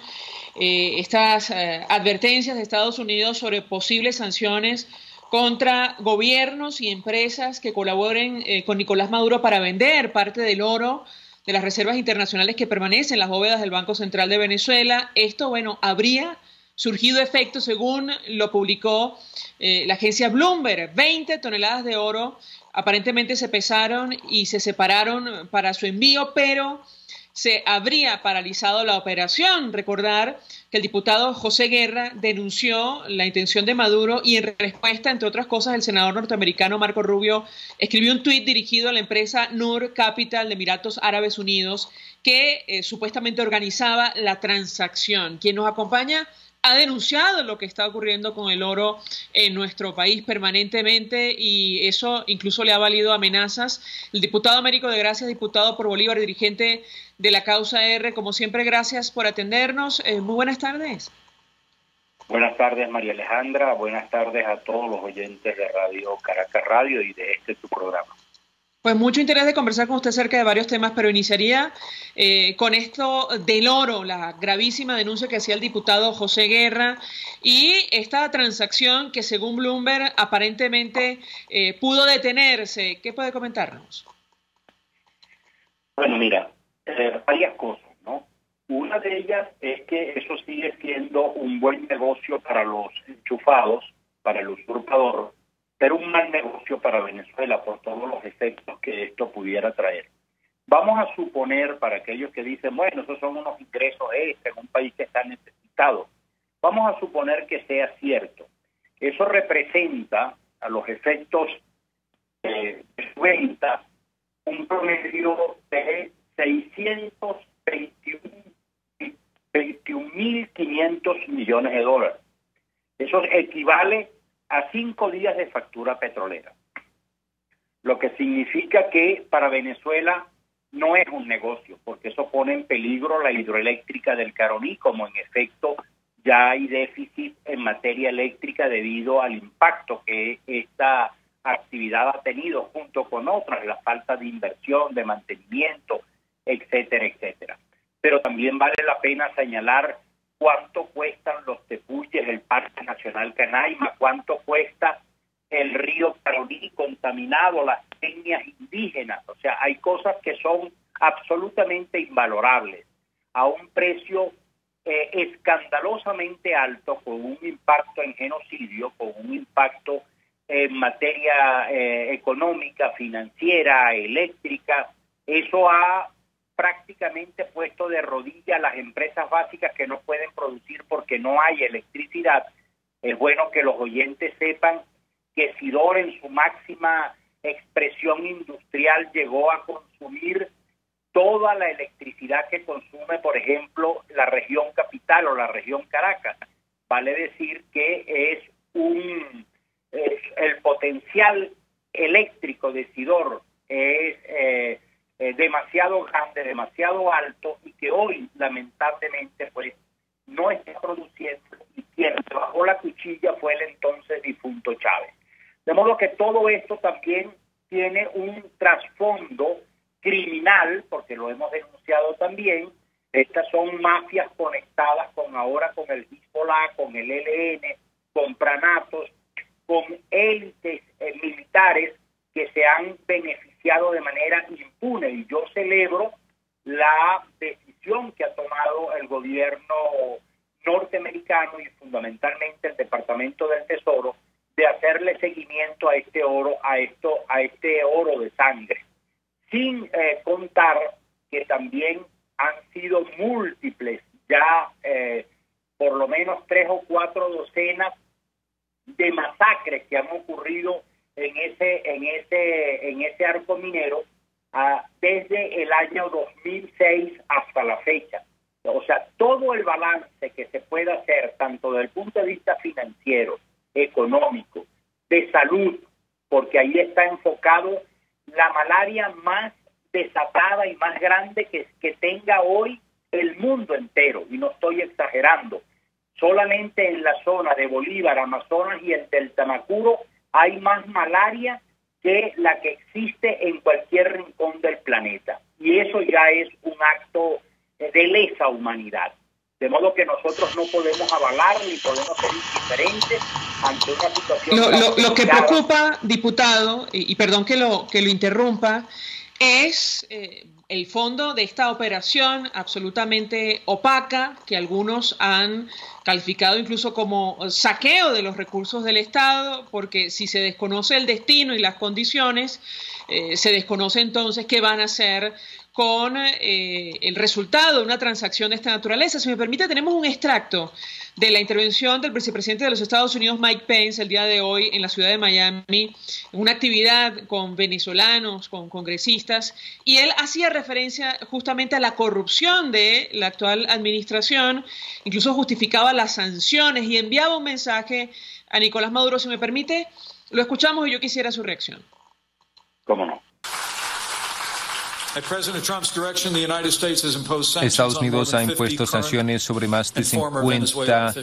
Estas advertencias de Estados Unidos sobre posibles sanciones contra gobiernos y empresas que colaboren con Nicolás Maduro para vender parte del oro de las reservas internacionales que permanecen en las bóvedas del Banco Central de Venezuela. Esto, bueno, habría surgido efecto según lo publicó la agencia Bloomberg. 20 toneladas de oro aparentemente se pesaron y se separaron para su envío, pero se habría paralizado la operación. Recordar que el diputado José Guerra denunció la intención de Maduro y en respuesta, entre otras cosas, el senador norteamericano Marco Rubio escribió un tuit dirigido a la empresa Nur Capital de Emiratos Árabes Unidos que supuestamente organizaba la transacción. Quien nos acompaña ha denunciado lo que está ocurriendo con el oro en nuestro país permanentemente y eso incluso le ha valido amenazas. El diputado Américo de Gracias, diputado por Bolívar, dirigente de la Causa R, como siempre, gracias por atendernos. Muy buenas tardes. Buenas tardes, María Alejandra. Buenas tardes a todos los oyentes de Radio Caracas Radio y de tu programa. Pues mucho interés de conversar con usted acerca de varios temas, pero iniciaría con esto del oro, la gravísima denuncia que hacía el diputado José Guerra y esta transacción que según Bloomberg aparentemente pudo detenerse. ¿Qué puede comentarnos? Bueno, mira, varias cosas, ¿no? Una de ellas es que eso sigue siendo un buen negocio para los enchufados, para el usurpador, pero un mal negocio para Venezuela por todos los efectos que esto pudiera traer. Vamos a suponer, para aquellos que dicen, bueno, esos son unos ingresos extra en un país que está necesitado, vamos a suponer que sea cierto. Eso representa a los efectos de su venta un promedio de 621.500 millones de dólares. Eso equivale a 5 días de factura petrolera, lo que significa que para Venezuela no es un negocio, porque eso pone en peligro la hidroeléctrica del Caroní, como en efecto ya hay déficit en materia eléctrica debido al impacto que esta actividad ha tenido junto con otras, la falta de inversión, de mantenimiento, etcétera, etcétera. Pero también vale la pena señalar cuánto cuestan los tepuyes, el Parque Nacional Canaima, cuánto cuesta el río Caroní contaminado, las etnias indígenas. O sea, hay cosas que son absolutamente invalorables a un precio escandalosamente alto, con un impacto en genocidio, con un impacto en materia económica, financiera, eléctrica. Eso ha prácticamente puesto de rodillas a las empresas básicas que no pueden producir porque no hay electricidad. Es bueno que los oyentes sepan que Sidor en su máxima expresión industrial llegó a consumir toda la electricidad que consume, por ejemplo, la región capital o la región Caracas. vale decir que es el potencial eléctrico de Sidor es demasiado grande, demasiado alto, y que hoy lamentablemente pues no está produciendo, y quien le bajó la cuchilla fue el entonces difunto Chávez. De modo que todo esto también tiene un trasfondo criminal, porque lo hemos denunciado también. Estas son mafias conectadas con el Hezbollah, con el ELN, con Pranatos, con élites militares que se han beneficiado de manera impune. Y yo celebro la decisión que ha tomado el gobierno norteamericano y fundamentalmente el Departamento del Tesoro de hacerle seguimiento a este oro, a este oro de sangre, sin contar que también han sido múltiples, ya por lo menos 3 o 4 docenas de masacres que han ocurrido en ese arco minero desde el año 2006 hasta la fecha. O sea, todo el balance que se pueda hacer, tanto desde el punto de vista financiero, económico, de salud, porque ahí está enfocado la malaria más desatada y más grande que tenga hoy el mundo entero, y no estoy exagerando. Solamente en la zona de Bolívar, Amazonas y el del Tamacuro hay más malaria que la que existe en cualquier rincón del planeta, y eso ya es un acto de lesa humanidad. De modo que nosotros no podemos avalar ni podemos ser indiferentes ante una situación. Lo que preocupa, diputado, y perdón que lo interrumpa, es el fondo de esta operación absolutamente opaca, que algunos han calificado incluso como saqueo de los recursos del Estado, porque si se desconoce el destino y las condiciones, se desconoce entonces qué van a hacer con el resultado de una transacción de esta naturaleza. Si me permite, tenemos un extracto de la intervención del vicepresidente de los Estados Unidos, Mike Pence, el día de hoy en la ciudad de Miami, en una actividad con venezolanos, con congresistas, y él hacía referencia justamente a la corrupción de la actual administración, incluso justificaba las sanciones y enviaba un mensaje a Nicolás Maduro. Si me permite, lo escuchamos y yo quisiera su reacción. ¿Cómo no? Estados Unidos ha impuesto sanciones sobre más de 50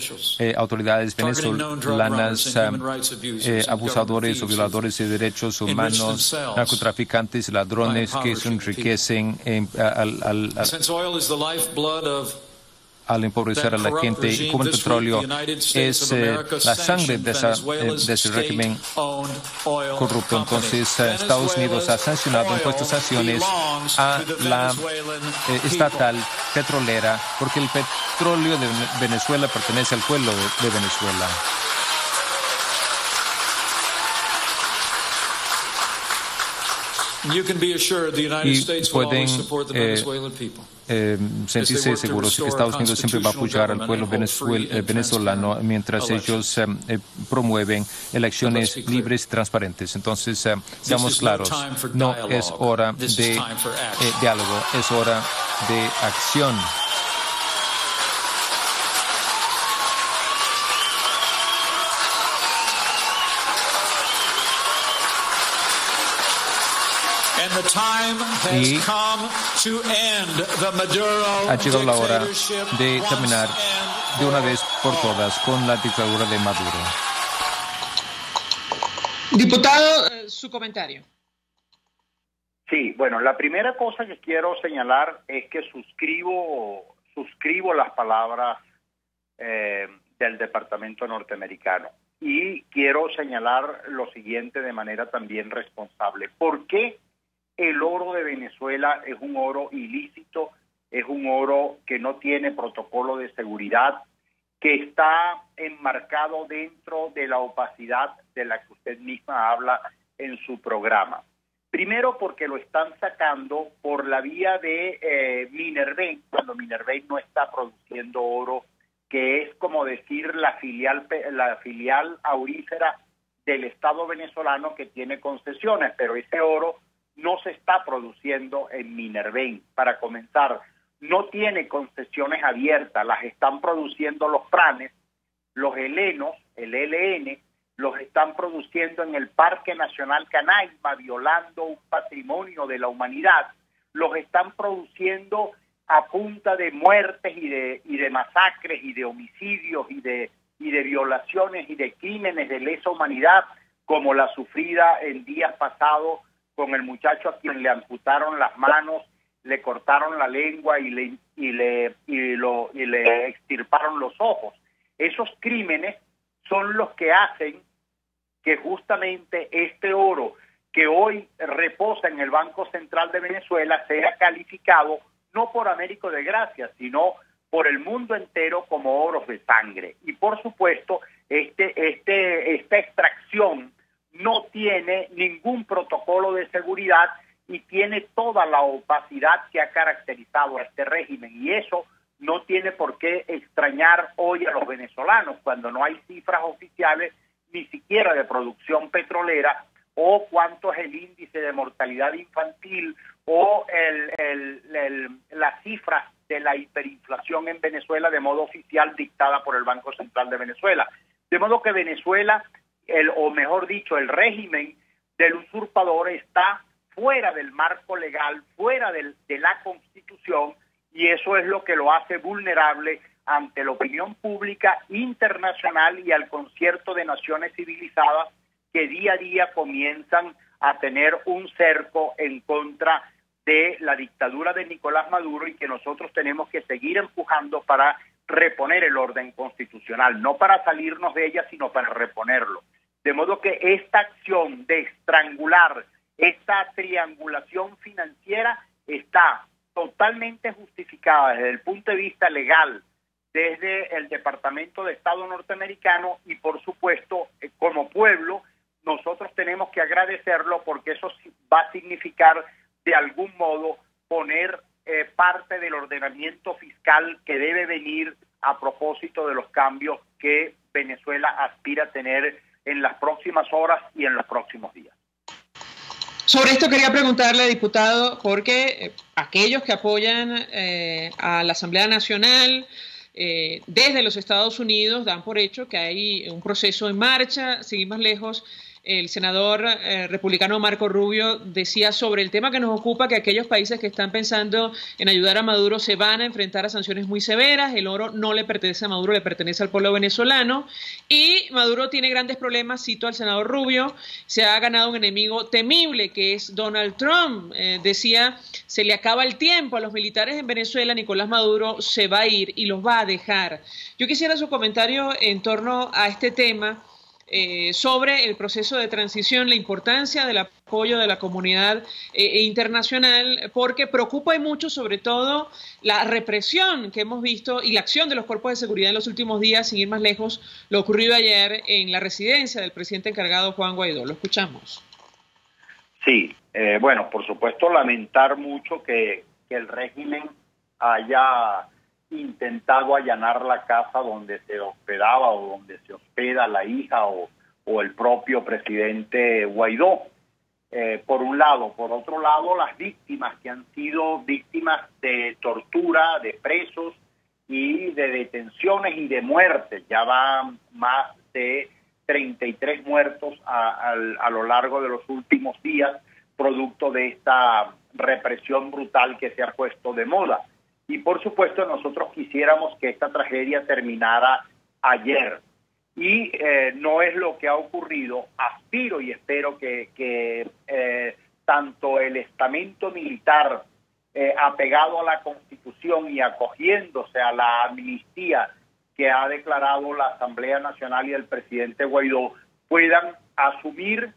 autoridades venezolanas, abusadores o violadores de derechos humanos, narcotraficantes, ladrones que se enriquecen al empobrecer a la gente. Y como el petróleo es la sangre de ese régimen corrupto, entonces Estados Unidos ha sancionado, impuesto sanciones a la estatal petrolera, porque el petróleo de Venezuela pertenece al pueblo de Venezuela. Y pueden sentirse seguros que Estados Unidos siempre va a apoyar al pueblo venezolano mientras ellos promueven elecciones libres y transparentes. Entonces, seamos claros, no es hora de diálogo, es hora de acción. Y ha llegado la hora de terminar de una vez por todas con la dictadura de Maduro. Diputado, su comentario. Sí, bueno, la primera cosa que quiero señalar es que suscribo las palabras del Departamento norteamericano, y quiero señalar lo siguiente de manera también responsable. ¿Por qué el oro de Venezuela es un oro ilícito, es un oro que no tiene protocolo de seguridad, que está enmarcado dentro de la opacidad de la que usted misma habla en su programa? Primero, porque lo están sacando por la vía de Minervain, cuando Minervain no está produciendo oro, que es como decir la filial aurífera del Estado venezolano que tiene concesiones, pero ese oro no se está produciendo en Minervain. Para comenzar, no tiene concesiones abiertas, las están produciendo los pranes, los helenos, el ELN, los están produciendo en el Parque Nacional Canaima, violando un patrimonio de la humanidad, los están produciendo a punta de muertes y de masacres y de homicidios y de violaciones y de crímenes de lesa humanidad, como la sufrida en días pasados con el muchacho a quien le amputaron las manos, le cortaron la lengua y le extirparon los ojos. Esos crímenes son los que hacen que justamente este oro que hoy reposa en el Banco Central de Venezuela sea calificado no por Américo de Gracia, sino por el mundo entero como oros de sangre. Y por supuesto, esta extracción no tiene ningún protocolo de seguridad y tiene toda la opacidad que ha caracterizado a este régimen. Y eso no tiene por qué extrañar hoy a los venezolanos cuando no hay cifras oficiales ni siquiera de producción petrolera, o cuánto es el índice de mortalidad infantil, o las cifras de la hiperinflación en Venezuela de modo oficial dictada por el Banco Central de Venezuela. De modo que Venezuela, o mejor dicho, el régimen del usurpador está fuera del marco legal, fuera de la Constitución, y eso es lo que lo hace vulnerable ante la opinión pública internacional y al concierto de naciones civilizadas que día a día comienzan a tener un cerco en contra de la dictadura de Nicolás Maduro, y que nosotros tenemos que seguir empujando para reponer el orden constitucional, no para salirnos de ella, sino para reponerlo. De modo que esta acción de estrangular, esta triangulación financiera está totalmente justificada desde el punto de vista legal, desde el Departamento de Estado norteamericano, y por supuesto, como pueblo, nosotros tenemos que agradecerlo, porque eso va a significar de algún modo poner parte del ordenamiento fiscal que debe venir a propósito de los cambios que Venezuela aspira a tener en las próximas horas y en los próximos días. Sobre esto quería preguntarle, diputado, porque aquellos que apoyan a la Asamblea Nacional desde los Estados Unidos dan por hecho que hay un proceso en marcha. Sin ir más lejos, el senador republicano Marco Rubio decía sobre el tema que nos ocupa que aquellos países que están pensando en ayudar a Maduro se van a enfrentar a sanciones muy severas. El oro no le pertenece a Maduro, le pertenece al pueblo venezolano, y Maduro tiene grandes problemas, cito al senador Rubio, se ha ganado un enemigo temible que es Donald Trump. Decía, se le acaba el tiempo a los militares en Venezuela, Nicolás Maduro se va a ir y los va a dejar. Yo quisiera su comentario en torno a este tema, sobre el proceso de transición, la importancia del apoyo de la comunidad internacional, porque preocupa mucho sobre todo la represión que hemos visto y la acción de los cuerpos de seguridad en los últimos días. Sin ir más lejos, lo ocurrido ayer en la residencia del presidente encargado Juan Guaidó. Lo escuchamos. Sí, bueno, por supuesto lamentar mucho que el régimen haya intentado allanar la casa donde se hospedaba o donde se hospeda la hija o el propio presidente Guaidó, por un lado. Por otro lado, las víctimas que han sido víctimas de tortura, de presos y de detenciones y de muertes. Ya van más de 33 muertos a lo largo de los últimos días, producto de esta represión brutal que se ha puesto de moda. Y por supuesto nosotros quisiéramos que esta tragedia terminara ayer, y no es lo que ha ocurrido. Aspiro y espero que tanto el estamento militar apegado a la Constitución y acogiéndose a la amnistía que ha declarado la Asamblea Nacional y el presidente Guaidó puedan asumir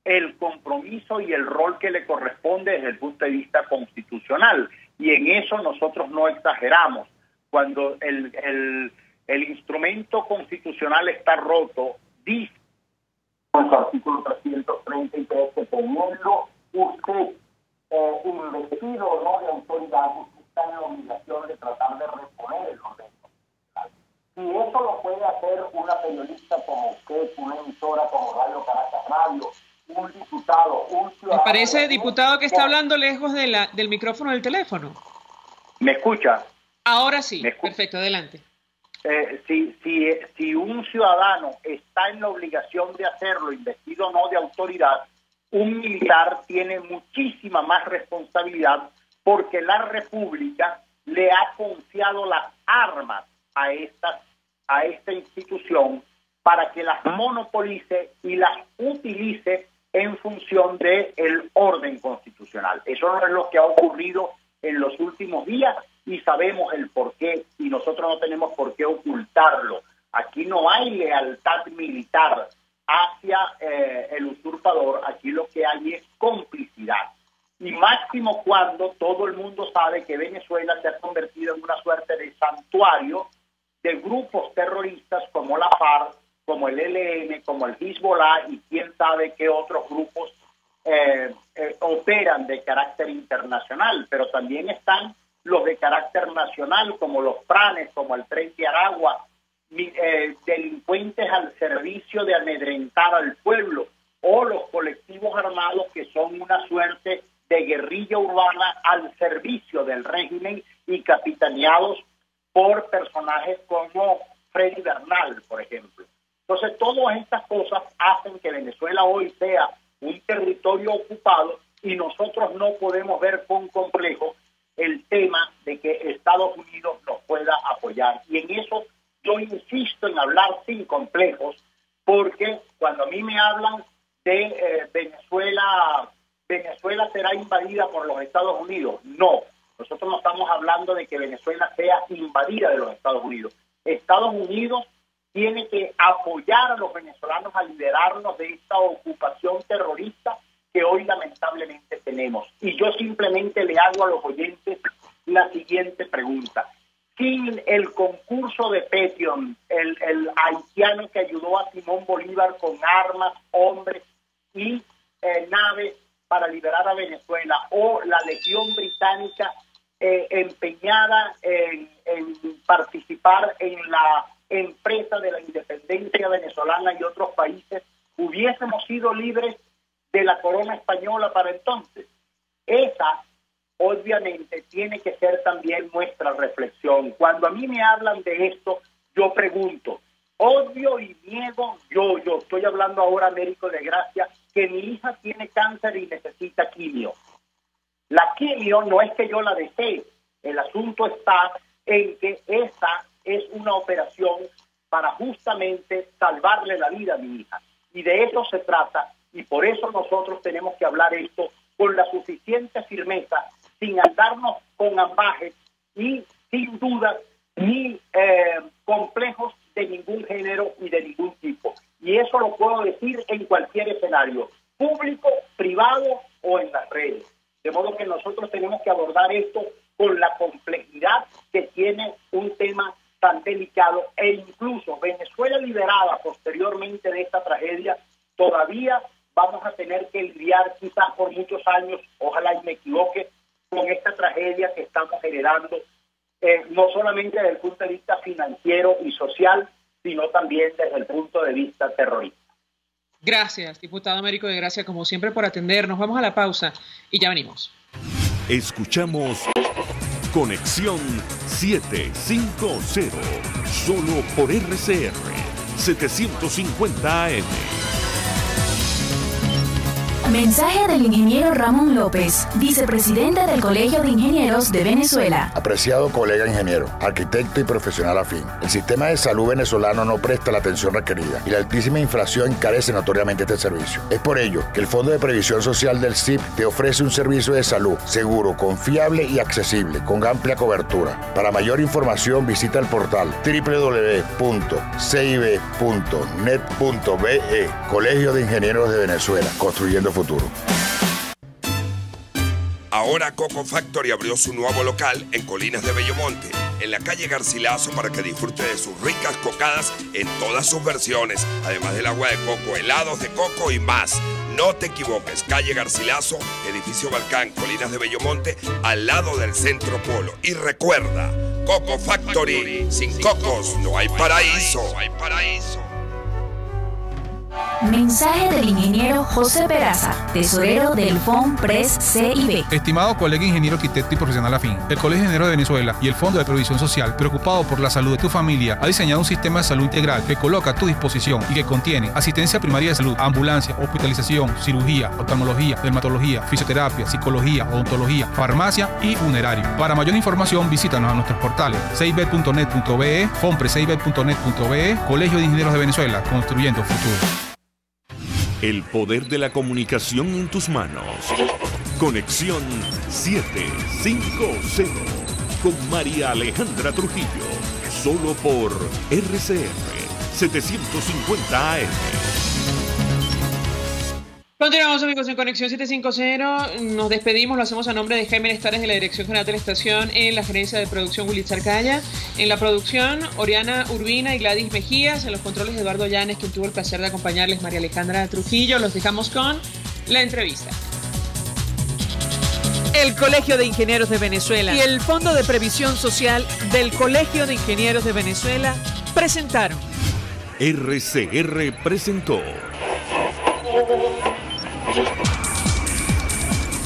el compromiso y el rol que le corresponde desde el punto de vista constitucional. Y en eso nosotros no exageramos. Cuando el instrumento constitucional está roto, dice en su artículo 333 que teniendo usted investido o no de autoridad, usted está en la obligación de tratar de reponer el orden constitucional. Y eso lo puede hacer una periodista como usted, una emisora como Radio Caracas Radio, un diputado, un ciudadano. ¿Me parece, diputado, que está hablando lejos del micrófono del teléfono? ¿Me escucha? Ahora sí, perfecto, adelante. si un ciudadano está en la obligación de hacerlo, investido o no de autoridad, un militar tiene muchísima más responsabilidad porque la República le ha confiado las armas a esta institución para que las monopolice y las utilice en función del orden constitucional. Eso no es lo que ha ocurrido en los últimos días y sabemos el porqué y nosotros no tenemos por qué ocultarlo. Aquí no hay lealtad militar hacia el usurpador, aquí lo que hay es complicidad. Y máximo cuando todo el mundo sabe que Venezuela se ha convertido en una suerte de santuario de grupos terroristas como la FARC, como el ELN, como el Hezbollah y quién sabe qué otros grupos operan de carácter internacional, pero también están los de carácter nacional, como los FRANES, como el Tren de Aragua, delincuentes al servicio de amedrentar al pueblo, o los colectivos armados que son una suerte de guerrilla urbana al servicio del régimen y capitaneados por personajes como Freddy Bernal, por ejemplo. Entonces, todas estas cosas hacen que Venezuela hoy sea un territorio ocupado y nosotros no podemos ver con complejo el tema de que Estados Unidos nos pueda apoyar. Y en eso yo insisto en hablar sin complejos, porque cuando a mí me hablan de Venezuela será invadida por los Estados Unidos, no. Nosotros no estamos hablando de que Venezuela sea invadida de los Estados Unidos. Estados Unidos tiene que apoyar a los venezolanos a liberarnos de esta ocupación terrorista que hoy lamentablemente tenemos. Y yo simplemente le hago a los oyentes la siguiente pregunta. Sin el concurso de Petion, el haitiano que ayudó a Simón Bolívar con armas, hombres y naves para liberar a Venezuela, o la Legión Británica empeñada en participar en la empresa de la independencia venezolana y otros países, hubiésemos sido libres de la corona española para entonces. Esa, obviamente, tiene que ser también nuestra reflexión. Cuando a mí me hablan de esto, yo pregunto, odio y niego, yo estoy hablando ahora, Américo de Gracia, que mi hija tiene cáncer y necesita quimio. La quimio no es que yo la desee, el asunto está en que esa es una operación para justamente salvarle la vida a mi hija. Y de eso se trata, y por eso nosotros tenemos que hablar esto con la suficiente firmeza, sin andarnos con ambajes y sin dudas ni complejos de ningún género y de ningún tipo. Y eso lo puedo decir en cualquier escenario, público, privado o en las redes. De modo que nosotros tenemos que abordar esto con la complejidad que tiene un tema tan delicado, e incluso Venezuela liberada posteriormente de esta tragedia, todavía vamos a tener que lidiar quizás por muchos años, ojalá y me equivoque, con esta tragedia que estamos generando, no solamente desde el punto de vista financiero y social, sino también desde el punto de vista terrorista. Gracias, diputado Américo de Gracia, como siempre, por atendernos. Vamos a la pausa y ya venimos. Escuchamos Conexión 750, solo por RCR 750 AM. Mensaje del ingeniero Ramón López, vicepresidente del Colegio de Ingenieros de Venezuela. Apreciado colega ingeniero, arquitecto y profesional afín, el sistema de salud venezolano no presta la atención requerida y la altísima inflación encarece notoriamente este servicio. Es por ello que el Fondo de Previsión Social del CIP te ofrece un servicio de salud seguro, confiable y accesible, con amplia cobertura. Para mayor información visita el portal www.cib.net.be, Colegio de Ingenieros de Venezuela, construyendo futuro. Ahora Coco Factory abrió su nuevo local en Colinas de Bellomonte, en la calle Garcilaso, para que disfrute de sus ricas cocadas en todas sus versiones, además del agua de coco, helados de coco y más. No te equivoques, calle Garcilaso, edificio Balcán, Colinas de Bellomonte, al lado del Centro Polo. Y recuerda, Coco Factory, sin cocos no hay paraíso. Mensaje del ingeniero José Peraza, tesorero del FONPRES CIB. Estimado colega ingeniero arquitecto y profesional afín, el Colegio de Ingenieros de Venezuela y el Fondo de Previsión Social, preocupado por la salud de tu familia, ha diseñado un sistema de salud integral que coloca a tu disposición y que contiene asistencia primaria de salud, ambulancia, hospitalización, cirugía, oftalmología, dermatología, fisioterapia, psicología, odontología, farmacia y funerario. Para mayor información, visítanos a nuestros portales cib.net.be, fonprescib.net.be, Colegio de Ingenieros de Venezuela, construyendo futuro. El poder de la comunicación en tus manos. Conexión 750 con María Alejandra Trujillo. Solo por RCR 750 AM. Continuamos, amigos, en Conexión 750. Nos despedimos, lo hacemos a nombre de Jaime Estares de la Dirección General de la Estación, en la gerencia de producción Willy Charcaya, en la producción Oriana Urbina y Gladys Mejías, en los controles Eduardo Llanes, quien tuvo el placer de acompañarles, María Alejandra Trujillo. Los dejamos con la entrevista. El Colegio de Ingenieros de Venezuela y el Fondo de Previsión Social del Colegio de Ingenieros de Venezuela presentaron. RCR presentó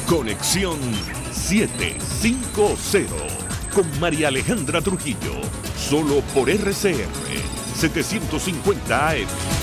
Conexión 750 con María Alejandra Trujillo, solo por RCR 750 AM.